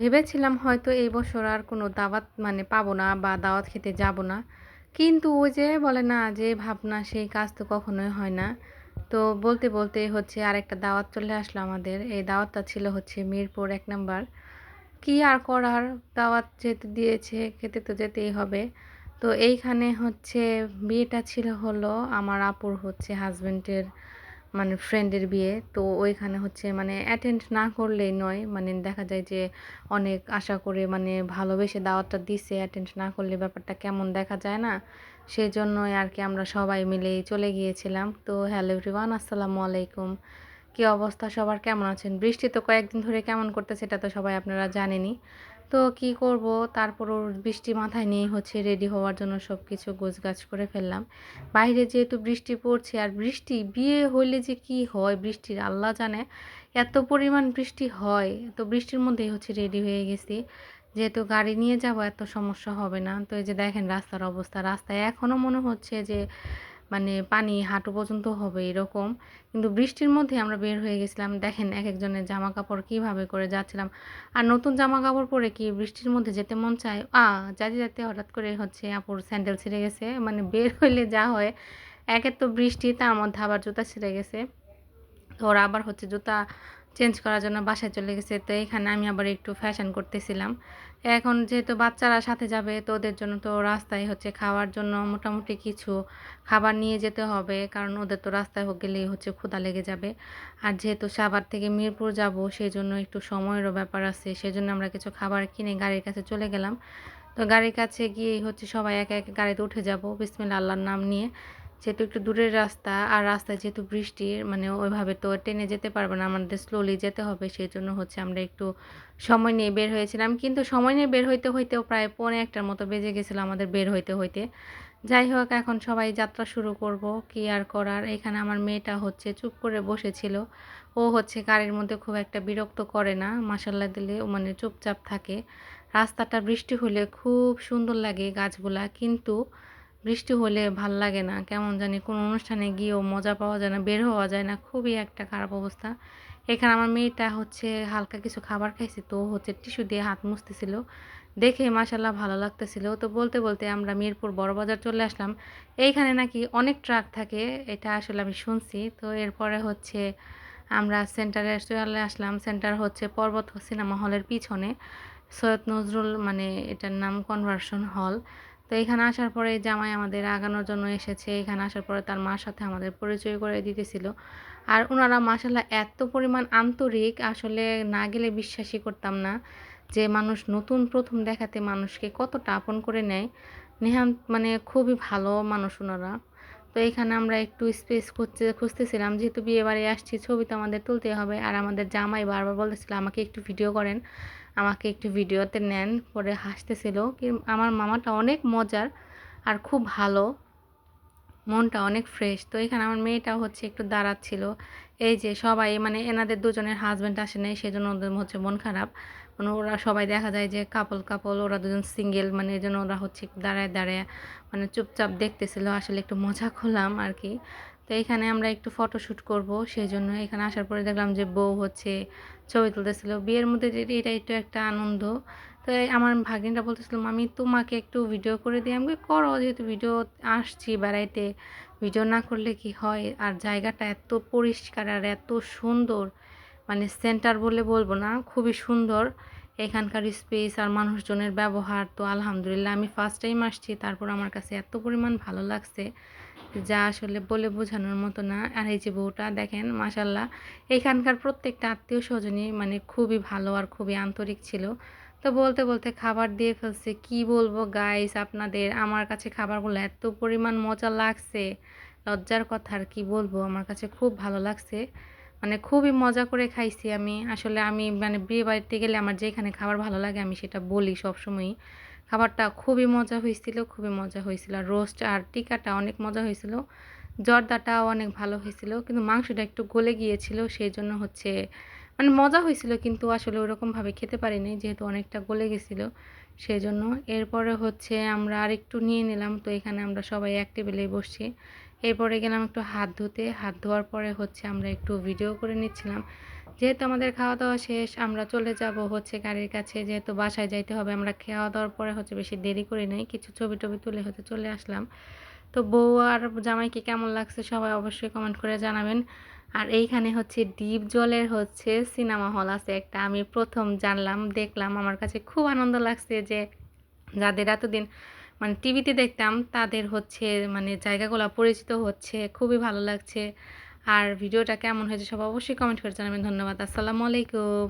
ভেবেছিলাম হয়তো এই বছর আর কোনো দাওয়াত পাবো না বা দাওয়াত খেতে যাব না। কিন্তু ওই যে বলে না যে ভাবনা সেই কাজ তো কখনোই হয় না। তো বলতে, বলতে হচ্ছে আরেকটা দাওয়াত চলে আসলো আমাদের। এই দাওয়াতটা ছিল হচ্ছে মিরপুর ১ নাম্বার। কি আর করার? দাওয়াত যেহেতু দিয়েছে খেতে তো যেতেই হবে। তো এইখানে হচ্ছে বিয়েটা ছিল হলো আমার আপুর হচ্ছে হাসব্যান্ডের ফ্রেন্ডের বিয়ে। তো ওইখানে হচ্ছে অ্যাটেন্ড না করলেই নয়। দেখা যায় যে অনেক আশা করে ভালোবেসে দাওয়াতটা দিছে, অ্যাটেন্ড না করলে ব্যাপারটা কেমন দেখা যায় না? সেজন্যই আরকি আমরা সবাই মিলেই চলে গিয়েছিলাম। তো হ্যালো এভরিওয়ান, আসসালামু আলাইকুম। কি অবস্থা সবার, কেমন আছেন? বৃষ্টি তো কয়েকদিন ধরে কেমন করতেছে এটা তো সবাই আপনারা জানেনই। তো কি করব, তারপরও বৃষ্টি মাথায় নিয়েই হচ্ছে রেডি হওয়ার জন্য সবকিছু গোছগাছ করে ফেললাম। বাইরে যেহেতু বৃষ্টি পড়ছে আর বৃষ্টি বিয়ে হইলে যে কি হয় বৃষ্টির আল্লাহ জানে। এত পরিমাণ বৃষ্টি হয়, তো বৃষ্টির মধ্যেই হচ্ছে রেডি হয়ে গেছি। যেহেতু গাড়ি নিয়ে যাব এত সমস্যা হবে না। তো এই যে দেখেন রাস্তার অবস্থা, রাস্তায় এখনও মনে হচ্ছে যে পানি হাঁটু পর্যন্ত হবে এরকম। কিন্তু বৃষ্টির মধ্যে আমরা বের হয়ে গেছিলাম। দেখেন একেকজনের জামাকাপড় কিভাবে করে যাচ্ছিলাম। আর নতুন জামাকাপড় পরে কি বৃষ্টির মধ্যে যেতে মন চায়? যাইতে, যাইতে হঠাৎ করে হচ্ছে আপুর স্যান্ডেল ছিঁড়ে গেছে। বের হইলে যা হয়, একে তো বৃষ্টি তার মধ্যে আবার জুতা ছিঁড়ে গেছে। তো ওরা আবার হচ্ছে জুতা চেঞ্জ করার জন্য বাসায় চলে গেছে। তো এখানে আমি আবার একটু ফ্যাশন করতেছিলাম। এখন যেহেতু বাচ্চারা সাথে যাবে তো ওদের জন্য তো রাস্তায় হচ্ছে খাওয়ার জন্য মোটামুটি কিছু খাবার নিয়ে যেতে হবে, কারণ ওদের তো রাস্তায় গেলেই হচ্ছে ক্ষুধা লেগে যাবে। আর যেহেতু সাভার থেকে মিরপুর যাব সেই জন্য একটু সময়েরও ব্যাপার আছে, সেজন্য আমরা কিছু খাবার কিনে গাড়ির কাছে চলে গেলাম। তো গাড়ির কাছে গিয়ে হচ্ছে সবাই একে একে গাড়িতে উঠে যাব বিসমিল্লাহ আল্লাহর নাম নিয়ে। যেহেতু একটু দূরের রাস্তা আর রাস্তায় যেহেতু বৃষ্টি ওইভাবে তো ট্রেনে যেতে পারবো না, আমাদের স্লোলি যেতে হবে। সেই জন্য হচ্ছে আমরা একটু সময় নিয়ে বের হয়েছিলাম, কিন্তু সময় নিয়ে বের হইতে হইতেও প্রায় 1:45টার মতো বেজে গেছিলো আমাদের বের হইতে হইতে। যাই হোক, এখন সবাই যাত্রা শুরু করব, কি আর করার। এখানে আমার মেয়েটা হচ্ছে চুপ করে বসেছিল। ও হচ্ছে গাড়ির মধ্যে খুব একটা বিরক্ত করে না, মাশাল্লাহ দিলে ও চুপচাপ থাকে। রাস্তাটা বৃষ্টি হলে খুব সুন্দর লাগে গাছগুলা, কিন্তু বৃষ্টি হলে ভাল লাগে না, কেমন জানি কোনো অনুষ্ঠানে গিয়েও মজা পাওয়া যায় না, বের হওয়া যায় না, খুবই একটা খারাপ অবস্থা। এখানে আমার মেয়েটা হচ্ছে হালকা কিছু খাবার খাইছে, তো হচ্ছে টিস্যু দিয়ে হাত মুছতেছিল, দেখে মাশাল্লাহ ভালো লাগতেছিল। তো বলতে বলতে আমরা মিরপুর বড় বাজার চলে আসলাম। এইখানে নাকি অনেক ট্রাক থাকে, এটা আসলে আমি শুনছি। তো এরপরে হচ্ছে আমরা সেন্টারে চলে আসলাম। সেন্টার হচ্ছে পর্বত সিনেমা হলের পিছনে, সৈয়দ নজরুল এটার নাম কনভার্সন হল। তো এখানে আসার পরে জামাই আমাদের আগানোর জন্য এসেছে। এখানে আসার পরে তার মার সাথে আমাদের পরিচয় করে দিতেছিল। আর উনারা মাশাল্লাহ এত পরিমাণ আন্তরিক, আসলে না গেলে বিশ্বাসই করতাম না যে মানুষ নতুন প্রথম দেখাতে মানুষকে কতটা আপন করে নেয়। নেহান্ত খুবই ভালো মানুষ উনারা। তো এখানে আমরা একটু স্পেস খুঁজতেছিলাম, যেহেতু বিয়ে বাড়ি আসছি ছবি তো আমাদের তুলতেই হবে। আর আমাদের জামাই বারবার বলতেছিল আমাকে একটু ভিডিও করেন, আমাকে একটু ভিডিওতে নেন, পরে হাসতেছিল। আমার মামাটা অনেক মজার আর খুব ভালো, মনটা অনেক ফ্রেশ। তো এখানে আমার মেয়েটা হচ্ছে একটু দাঁড়াচ্ছিল। এই যে সবাই এনাদের দুজনের হাজব্যান্ড আসে নাই, সেজন্য ওদের হচ্ছে মন খারাপ। ওরা সবাই দেখা যায় যে কাপল কাপল, ওরা দুজন সিঙ্গেল, এই জন্য ওরা হচ্ছে একটু দাঁড়ায় দাঁড়ায় চুপচাপ দেখতেছিল। আসলে একটু মজা করলাম আর কি। তো এখানে আমরা একটু ফটোশ্যুট করব, সেই জন্য এখানে আসার পরে দেখলাম যে বউ হচ্ছে ছবি তুলতেছিল। বিয়ের মধ্যে যে এটা একটু একটা আনন্দ। তো আমার ভাগ্নিটা বলতেছিল মামি তোমাকে একটু ভিডিও করে দিই। আমি করো, যেহেতু ভিডিও আসছি বেড়াইতে, ভিডিও না করলে কি হয়। আর জায়গাটা এত পরিষ্কার আর এত সুন্দর, সেন্টার বলে বলবো না, খুবই সুন্দর এখানকার স্পেস আর মানুষজনের ব্যবহার। তো আলহামদুলিল্লাহ আমি ফার্স্ট টাইম আসছি, তারপর আমার কাছে এত পরিমাণ ভালো লাগছে যা আসলে বলে বোঝানোর মতো না। আর এই যে বউটা দেখেন মাশাল্লাহ, এখানকার প্রত্যেকটা আত্মীয় স্বজনই খুবই ভালো আর খুবই আন্তরিক ছিল। তো বলতে বলতে খাবার দিয়ে ফেলছে। কি বলবো গাইস আপনাদের, আমার কাছে খাবারগুলো এত পরিমাণ মজা লাগছে, লজ্জার কথা আর কি বলবো। আমার কাছে খুব ভালো লাগছে, খুবই মজা করে খাইছি আমি। আসলে আমি বিয়ে বাড়িতে গেলে আমার যেখানে খাবার ভালো লাগে আমি সেটা বলি সবসময়ই। খাবারটা খুবই মজা হয়েছিল, খুবই মজা হয়েছিল। আর রোস্ট আর টিকাটা অনেক মজা হয়েছিল, জর্দাটাও অনেক ভালো হয়েছিল, কিন্তু মাংসটা একটু গলে গিয়েছিল, সেই জন্য হচ্ছে মজা হয়েছিল, কিন্তু আসলে ওরকমভাবে খেতে পারিনি যেহেতু অনেকটা গলে গেছিলো, সেই জন্য। এরপরে হচ্ছে আমরা আরেকটু নিয়ে নিলাম। তো এখানে আমরা সবাই এক টেবিলেই বসছি। এরপরে গেলাম একটু হাত ধুতে। হাত ধোয়ার পরে হচ্ছে আমরা একটু ভিডিও করে নিচ্ছিলাম, যেহেতু আমাদের খাওয়া-দাওয়া শেষ, আমরা চলে যাব হচ্ছে গাড়ির কাছে। যেহেতু বাসায় যাইতে হবে, আমরা খাওয়া-দাওয়ার পরে হচ্ছে বেশি দেরি করি নাই। কিছু ছবি-টবি তুলে হচ্ছে চলে আসলাম। তো বউ আর জামাইকে কেমন লাগছে সবাই অবশ্যই কমেন্ট করে জানাবেন। আর এইখানে হচ্ছে ডিপ জলের হচ্ছে সিনেমা হল আছে একটা। আমি ১ম জানলাম, দেখলাম। আমার কাছে খুব আনন্দ লাগছে যে যাদের এতদিন মানে টিভিতে দেখতাম তাদের হচ্ছে মানে জায়গাগুলা পরিচিত হচ্ছে। খুবই ভালো লাগছে। আর ভিডিওটা কেমন হয়েছে সবাই অবশ্যই কমেন্ট করে জানাবেন। ধন্যবাদ। আসসালামু আলাইকুম।